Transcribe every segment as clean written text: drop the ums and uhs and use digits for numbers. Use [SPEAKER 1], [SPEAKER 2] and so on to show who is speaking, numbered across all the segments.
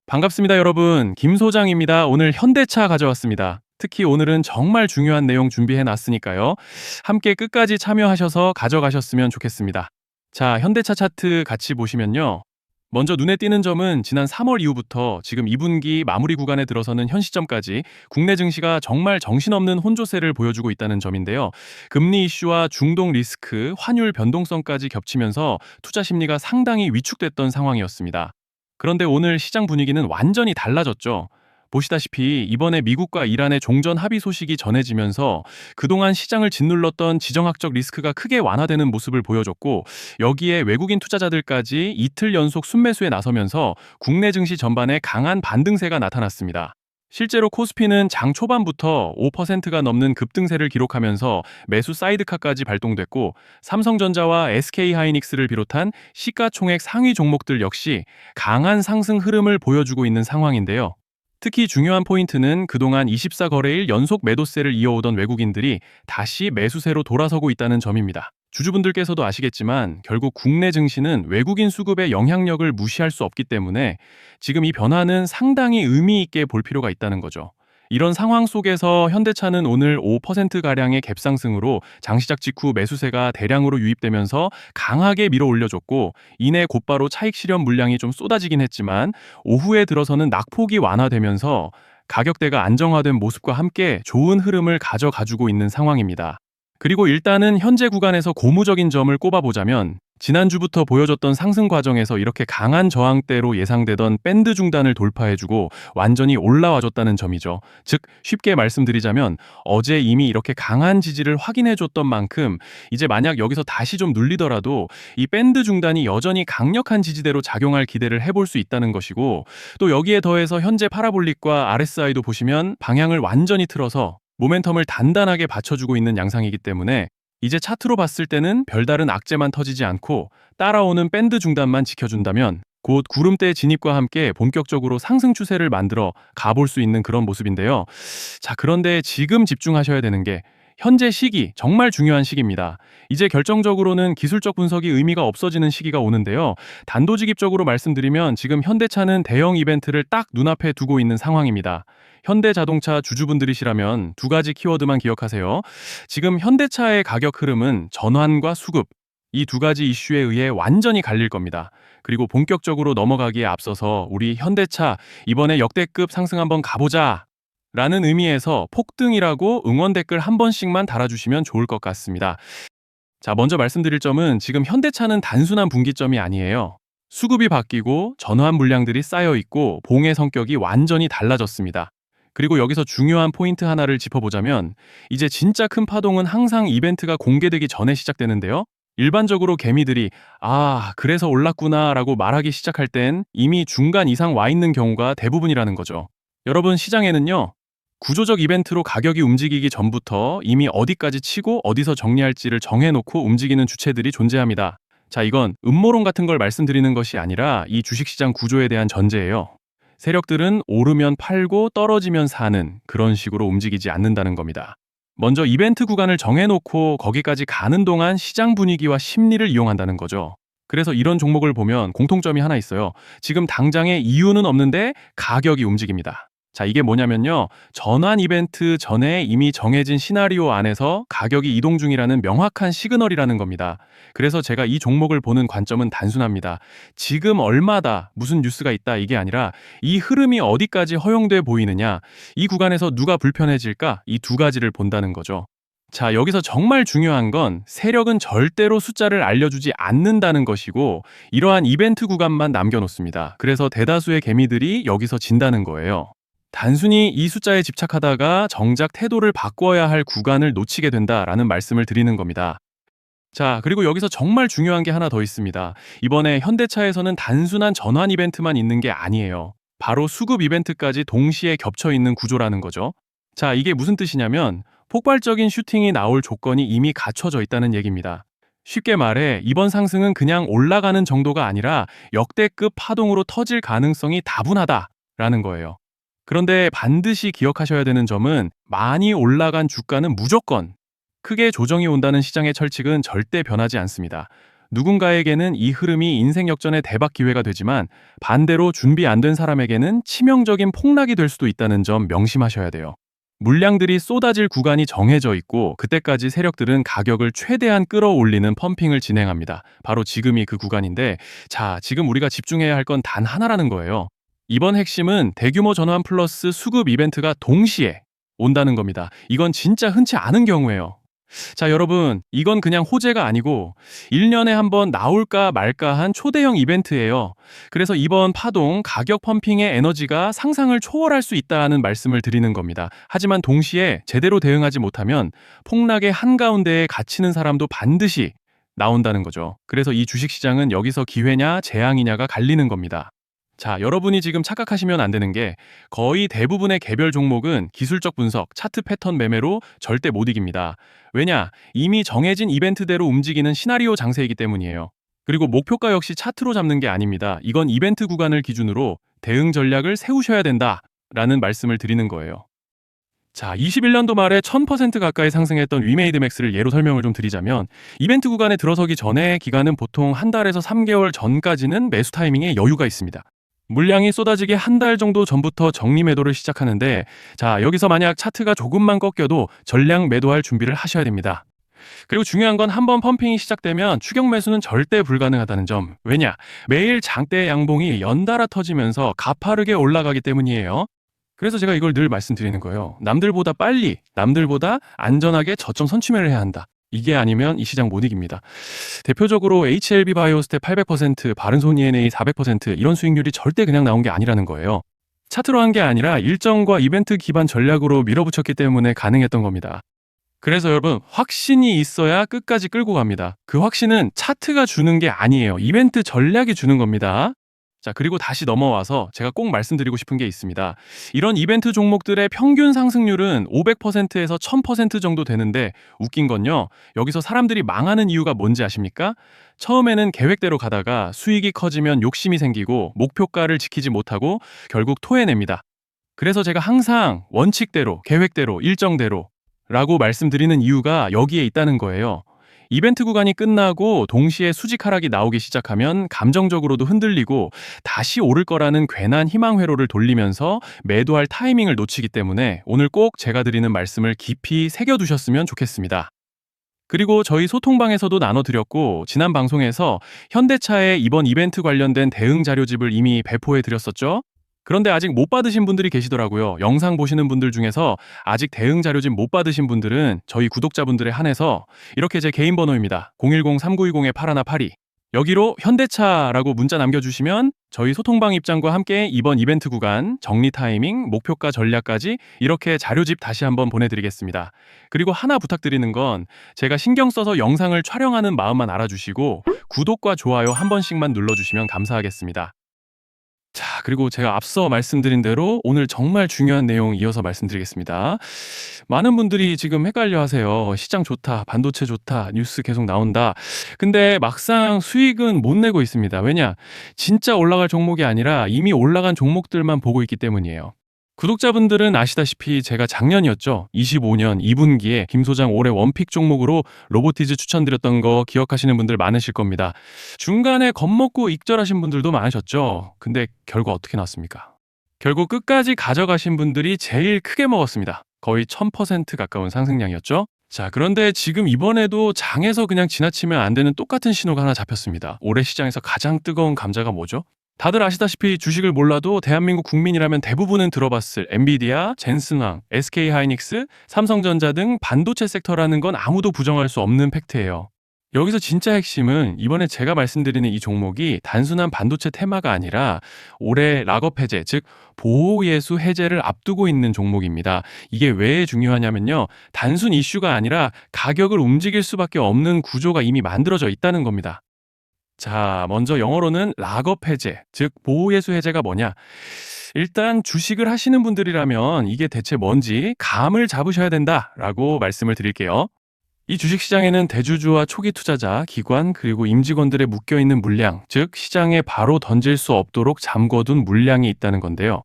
[SPEAKER 1] 반갑습니다, 여러분. 김 소장입니다. 오늘 현대차 가져왔습니다. 특히 오늘은 정말 중요한 내용 준비해 놨으니까요. 함께 끝까지 참여하셔서 가져가셨으면 좋겠습니다. 자, 현대차 차트 같이 보시면요. 먼저 눈에 띄는 점은 지난 3월 이후부터 지금 2분기 마무리 구간에 들어서는 현 시점까지 국내 증시가 정말 정신없는 혼조세를 보여주고 있다는 점인데요. 금리 이슈와 중동 리스크, 환율 변동성까지 겹치면서 투자 심리가 상당히 위축됐던 상황이었습니다. 그런데 오늘 시장 분위기는 완전히 달라졌죠. 보시다시피 이번에 미국과 이란의 종전 합의 소식이 전해지면서 그동안 시장을 짓눌렀던 지정학적 리스크가 크게 완화되는 모습을 보여줬고, 여기에 외국인 투자자들까지 이틀 연속 순매수에 나서면서 국내 증시 전반에 강한 반등세가 나타났습니다. 실제로 코스피는 장 초반부터 5%가 넘는 급등세를 기록하면서 매수 사이드카까지 발동됐고, 삼성전자와 SK하이닉스를 비롯한 시가총액 상위 종목들 역시 강한 상승 흐름을 보여주고 있는 상황인데요. 특히 중요한 포인트는 그동안 24거래일 연속 매도세를 이어오던 외국인들이 다시 매수세로 돌아서고 있다는 점입니다. 주주분들께서도 아시겠지만 결국 국내 증시는 외국인 수급의 영향력을 무시할 수 없기 때문에 지금 이 변화는 상당히 의미 있게 볼 필요가 있다는 거죠. 이런 상황 속에서 현대차는 오늘 5%가량의 갭상승으로 장시작 직후 매수세가 대량으로 유입되면서 강하게 밀어 올려줬고, 이내 곧바로 차익 실현 물량이 좀 쏟아지긴 했지만 오후에 들어서는 낙폭이 완화되면서 가격대가 안정화된 모습과 함께 좋은 흐름을 가져가주고 있는 상황입니다. 그리고 일단은 현재 구간에서 고무적인 점을 꼽아보자면, 지난주부터 보여줬던 상승 과정에서 이렇게 강한 저항대로 예상되던 밴드 중단을 돌파해주고 완전히 올라와줬다는 점이죠. 즉, 쉽게 말씀드리자면 어제 이미 이렇게 강한 지지를 확인해줬던 만큼 이제 만약 여기서 다시 좀 눌리더라도 이 밴드 중단이 여전히 강력한 지지대로 작용할 기대를 해볼 수 있다는 것이고, 또 여기에 더해서 현재 파라볼릭과 RSI도 보시면 방향을 완전히 틀어서 모멘텀을 단단하게 받쳐주고 있는 양상이기 때문에 이제 차트로 봤을 때는 별다른 악재만 터지지 않고 따라오는 밴드 중단만 지켜준다면 곧 구름대 진입과 함께 본격적으로 상승 추세를 만들어 가볼 수 있는 그런 모습인데요. 자, 그런데 지금 집중하셔야 되는 게 현재 시기, 정말 중요한 시기입니다. 이제 결정적으로는 기술적 분석이 의미가 없어지는 시기가 오는데요. 단도직입적으로 말씀드리면 지금 현대차는 대형 이벤트를 딱 눈앞에 두고 있는 상황입니다. 현대자동차 주주분들이시라면 두 가지 키워드만 기억하세요. 지금 현대차의 가격 흐름은 전환과 수급, 이 두 가지 이슈에 의해 완전히 갈릴 겁니다. 그리고 본격적으로 넘어가기에 앞서서 우리 현대차 이번에 역대급 상승 한번 가보자 라는 의미에서 폭등이라고 응원 댓글 한 번씩만 달아주시면 좋을 것 같습니다. 자, 먼저 말씀드릴 점은 지금 현대차는 단순한 분기점이 아니에요. 수급이 바뀌고 전환 물량들이 쌓여 있고 봉의 성격이 완전히 달라졌습니다. 그리고 여기서 중요한 포인트 하나를 짚어보자면 이제 진짜 큰 파동은 항상 이벤트가 공개되기 전에 시작되는데요. 일반적으로 개미들이 그래서 올랐구나 라고 말하기 시작할 땐 이미 중간 이상 와 있는 경우가 대부분이라는 거죠. 여러분, 시장에는요, 구조적 이벤트로 가격이 움직이기 전부터 이미 어디까지 치고 어디서 정리할지를 정해놓고 움직이는 주체들이 존재합니다. 자, 이건 음모론 같은 걸 말씀드리는 것이 아니라 이 주식시장 구조에 대한 전제예요. 세력들은 오르면 팔고 떨어지면 사는 그런 식으로 움직이지 않는다는 겁니다. 먼저 이벤트 구간을 정해놓고 거기까지 가는 동안 시장 분위기와 심리를 이용한다는 거죠. 그래서 이런 종목을 보면 공통점이 하나 있어요. 지금 당장에 이유는 없는데 가격이 움직입니다. 자, 이게 뭐냐면요, 전환 이벤트 전에 이미 정해진 시나리오 안에서 가격이 이동 중이라는 명확한 시그널이라는 겁니다. 그래서 제가 이 종목을 보는 관점은 단순합니다. 지금 얼마다, 무슨 뉴스가 있다, 이게 아니라 이 흐름이 어디까지 허용돼 보이느냐, 이 구간에서 누가 불편해질까, 이 두 가지를 본다는 거죠. 자, 여기서 정말 중요한 건 세력은 절대로 숫자를 알려주지 않는다는 것이고, 이러한 이벤트 구간만 남겨놓습니다. 그래서 대다수의 개미들이 여기서 진다는 거예요. 단순히 이 숫자에 집착하다가 정작 태도를 바꿔야 할 구간을 놓치게 된다라는 말씀을 드리는 겁니다. 자, 그리고 여기서 정말 중요한 게 하나 더 있습니다. 이번에 현대차에서는 단순한 전환 이벤트만 있는 게 아니에요. 바로 수급 이벤트까지 동시에 겹쳐 있는 구조라는 거죠. 자, 이게 무슨 뜻이냐면 폭발적인 슈팅이 나올 조건이 이미 갖춰져 있다는 얘기입니다. 쉽게 말해 이번 상승은 그냥 올라가는 정도가 아니라 역대급 파동으로 터질 가능성이 다분하다라는 거예요. 그런데 반드시 기억하셔야 되는 점은 많이 올라간 주가는 무조건 크게 조정이 온다는 시장의 철칙은 절대 변하지 않습니다. 누군가에게는 이 흐름이 인생 역전의 대박 기회가 되지만 반대로 준비 안 된 사람에게는 치명적인 폭락이 될 수도 있다는 점 명심하셔야 돼요. 물량들이 쏟아질 구간이 정해져 있고 그때까지 세력들은 가격을 최대한 끌어올리는 펌핑을 진행합니다. 바로 지금이 그 구간인데 자, 지금 우리가 집중해야 할 건 단 하나라는 거예요. 이번 핵심은 대규모 전환 플러스 수급 이벤트가 동시에 온다는 겁니다. 이건 진짜 흔치 않은 경우예요. 자, 여러분, 이건 그냥 호재가 아니고 1년에 한번 나올까 말까 한 초대형 이벤트예요. 그래서 이번 파동 가격 펌핑의 에너지가 상상을 초월할 수 있다는 말씀을 드리는 겁니다. 하지만 동시에 제대로 대응하지 못하면 폭락의 한가운데에 갇히는 사람도 반드시 나온다는 거죠. 그래서 이 주식시장은 여기서 기회냐 재앙이냐가 갈리는 겁니다. 자, 여러분이 지금 착각하시면 안 되는 게 거의 대부분의 개별 종목은 기술적 분석, 차트 패턴 매매로 절대 못 이깁니다. 왜냐? 이미 정해진 이벤트대로 움직이는 시나리오 장세이기 때문이에요. 그리고 목표가 역시 차트로 잡는 게 아닙니다. 이건 이벤트 구간을 기준으로 대응 전략을 세우셔야 된다라는 말씀을 드리는 거예요. 자, 21년도 말에 1000% 가까이 상승했던 위메이드맥스를 예로 설명을 좀 드리자면 이벤트 구간에 들어서기 전에 기간은 보통 한 달에서 3개월 전까지는 매수 타이밍에 여유가 있습니다. 물량이 쏟아지기 한 달 정도 전부터 정리 매도를 시작하는데 자, 여기서 만약 차트가 조금만 꺾여도 전량 매도할 준비를 하셔야 됩니다. 그리고 중요한 건 한번 펌핑이 시작되면 추격 매수는 절대 불가능하다는 점. 왜냐? 매일 장대 양봉이 연달아 터지면서 가파르게 올라가기 때문이에요. 그래서 제가 이걸 늘 말씀드리는 거예요. 남들보다 빨리, 남들보다 안전하게 저점 선취매를 해야 한다. 이게 아니면 이 시장 못 이깁니다. 대표적으로 HLB 바이오스텝 800%, 바른손 ENA 400% 이런 수익률이 절대 그냥 나온 게 아니라는 거예요. 차트로 한 게 아니라 일정과 이벤트 기반 전략으로 밀어붙였기 때문에 가능했던 겁니다. 그래서 여러분, 확신이 있어야 끝까지 끌고 갑니다. 그 확신은 차트가 주는 게 아니에요. 이벤트 전략이 주는 겁니다. 자, 그리고 다시 넘어와서 제가 꼭 말씀드리고 싶은 게 있습니다. 이런 이벤트 종목들의 평균 상승률은 500%에서 1000% 정도 되는데 웃긴 건요. 여기서 사람들이 망하는 이유가 뭔지 아십니까? 처음에는 계획대로 가다가 수익이 커지면 욕심이 생기고 목표가를 지키지 못하고 결국 토해냅니다. 그래서 제가 항상 원칙대로, 계획대로, 일정대로 라고 말씀드리는 이유가 여기에 있다는 거예요. 이벤트 구간이 끝나고 동시에 수직 하락이 나오기 시작하면 감정적으로도 흔들리고 다시 오를 거라는 괜한 희망 회로를 돌리면서 매도할 타이밍을 놓치기 때문에 오늘 꼭 제가 드리는 말씀을 깊이 새겨두셨으면 좋겠습니다. 그리고 저희 소통방에서도 나눠드렸고 지난 방송에서 현대차의 이번 이벤트 관련된 대응 자료집을 이미 배포해 드렸었죠. 그런데 아직 못 받으신 분들이 계시더라고요. 영상 보시는 분들 중에서 아직 대응 자료집 못 받으신 분들은 저희 구독자분들에 한해서 이렇게 제 개인 번호입니다. 010-3920-8182 여기로 현대차라고 문자 남겨주시면 저희 소통방 입장과 함께 이번 이벤트 구간, 정리 타이밍, 목표가 전략까지 이렇게 자료집 다시 한번 보내드리겠습니다. 그리고 하나 부탁드리는 건 제가 신경 써서 영상을 촬영하는 마음만 알아주시고 구독과 좋아요 한 번씩만 눌러주시면 감사하겠습니다. 자, 그리고 제가 앞서 말씀드린 대로 오늘 정말 중요한 내용 이어서 말씀드리겠습니다. 많은 분들이 지금 헷갈려 하세요. 시장 좋다, 반도체 좋다, 뉴스 계속 나온다. 근데 막상 수익은 못 내고 있습니다. 왜냐? 진짜 올라갈 종목이 아니라 이미 올라간 종목들만 보고 있기 때문이에요. 구독자분들은 아시다시피 제가 작년이었죠. 25년 2분기에 김 소장 올해 원픽 종목으로 로보티즈 추천드렸던 거 기억하시는 분들 많으실 겁니다. 중간에 겁먹고 익절하신 분들도 많으셨죠. 근데 결과 어떻게 나왔습니까? 결국 끝까지 가져가신 분들이 제일 크게 먹었습니다. 거의 1000% 가까운 상승량이었죠. 자, 그런데 지금 이번에도 장에서 그냥 지나치면 안 되는 똑같은 신호가 하나 잡혔습니다. 올해 시장에서 가장 뜨거운 감자가 뭐죠? 다들 아시다시피 주식을 몰라도 대한민국 국민이라면 대부분은 들어봤을 엔비디아, 젠슨왕, SK하이닉스, 삼성전자 등 반도체 섹터라는 건 아무도 부정할 수 없는 팩트예요. 여기서 진짜 핵심은 이번에 제가 말씀드리는 이 종목이 단순한 반도체 테마가 아니라 올해 락업 해제, 즉 보호예수 해제를 앞두고 있는 종목입니다. 이게 왜 중요하냐면요. 단순 이슈가 아니라 가격을 움직일 수밖에 없는 구조가 이미 만들어져 있다는 겁니다. 자, 먼저 영어로는 락업 해제, 즉 보호예수 해제가 뭐냐? 일단 주식을 하시는 분들이라면 이게 대체 뭔지 감을 잡으셔야 된다라고 말씀을 드릴게요. 이 주식시장에는 대주주와 초기 투자자, 기관, 그리고 임직원들의 묶여있는 물량, 즉 시장에 바로 던질 수 없도록 잠궈둔 물량이 있다는 건데요.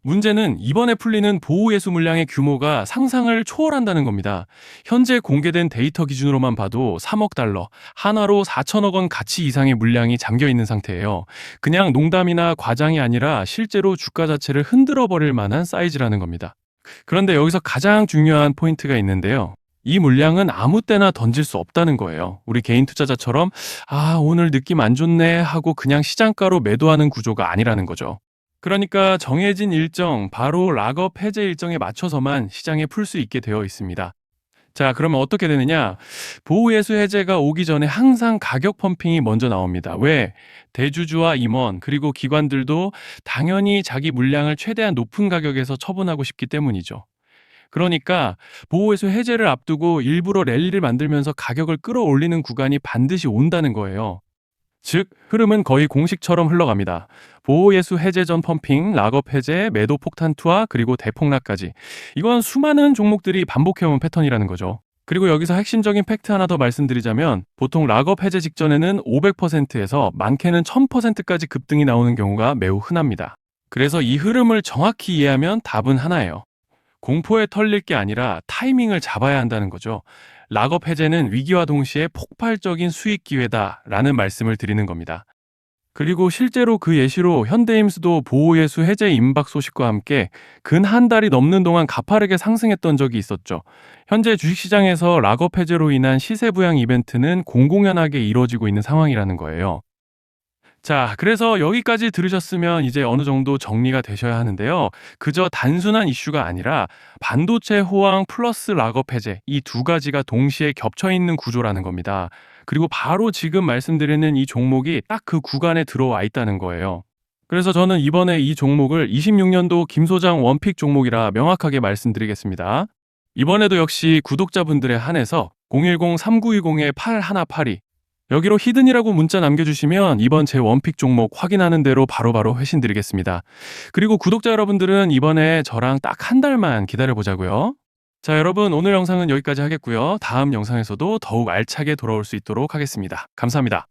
[SPEAKER 1] 문제는 이번에 풀리는 보호예수 물량의 규모가 상상을 초월한다는 겁니다. 현재 공개된 데이터 기준으로만 봐도 3억 달러, 한화로 4천억 원 가치 이상의 물량이 잠겨 있는 상태예요. 그냥 농담이나 과장이 아니라 실제로 주가 자체를 흔들어 버릴 만한 사이즈라는 겁니다. 그런데 여기서 가장 중요한 포인트가 있는데요. 이 물량은 아무 때나 던질 수 없다는 거예요. 우리 개인 투자자처럼 오늘 느낌 안 좋네 하고 그냥 시장가로 매도하는 구조가 아니라는 거죠. 그러니까 정해진 일정, 바로 락업 해제 일정에 맞춰서만 시장에 풀 수 있게 되어 있습니다. 자, 그러면 어떻게 되느냐? 보호예수 해제가 오기 전에 항상 가격 펌핑이 먼저 나옵니다. 왜? 대주주와 임원, 그리고 기관들도 당연히 자기 물량을 최대한 높은 가격에서 처분하고 싶기 때문이죠. 그러니까 보호예수 해제를 앞두고 일부러 랠리를 만들면서 가격을 끌어올리는 구간이 반드시 온다는 거예요. 즉, 흐름은 거의 공식처럼 흘러갑니다. 보호예수 해제 전 펌핑, 락업 해제, 매도 폭탄 투하, 그리고 대폭락까지. 이건 수많은 종목들이 반복해온 패턴이라는 거죠. 그리고 여기서 핵심적인 팩트 하나 더 말씀드리자면 보통 락업 해제 직전에는 500%에서 많게는 1000%까지 급등이 나오는 경우가 매우 흔합니다. 그래서 이 흐름을 정확히 이해하면 답은 하나예요. 공포에 털릴 게 아니라 타이밍을 잡아야 한다는 거죠. 락업 해제는 위기와 동시에 폭발적인 수익 기회다라는 말씀을 드리는 겁니다. 그리고 실제로 그 예시로 현대임수도 보호예수 해제 임박 소식과 함께 근 한 달이 넘는 동안 가파르게 상승했던 적이 있었죠. 현재 주식시장에서 락업 해제로 인한 시세 부양 이벤트는 공공연하게 이루어지고 있는 상황이라는 거예요. 자, 그래서 여기까지 들으셨으면 이제 어느 정도 정리가 되셔야 하는데요. 그저 단순한 이슈가 아니라 반도체 호황 플러스 락업 해제 이 두 가지가 동시에 겹쳐 있는 구조라는 겁니다. 그리고 바로 지금 말씀드리는 이 종목이 딱 그 구간에 들어와 있다는 거예요. 그래서 저는 이번에 이 종목을 26년도 김 소장 원픽 종목이라 명확하게 말씀드리겠습니다. 이번에도 역시 구독자분들에 한해서 010-3920-8182 여기로 히든이라고 문자 남겨주시면 이번 제 원픽 종목 확인하는 대로 바로바로 회신 드리겠습니다. 그리고 구독자 여러분들은 이번에 저랑 딱 한 달만 기다려보자고요. 자, 여러분 오늘 영상은 여기까지 하겠고요. 다음 영상에서도 더욱 알차게 돌아올 수 있도록 하겠습니다. 감사합니다.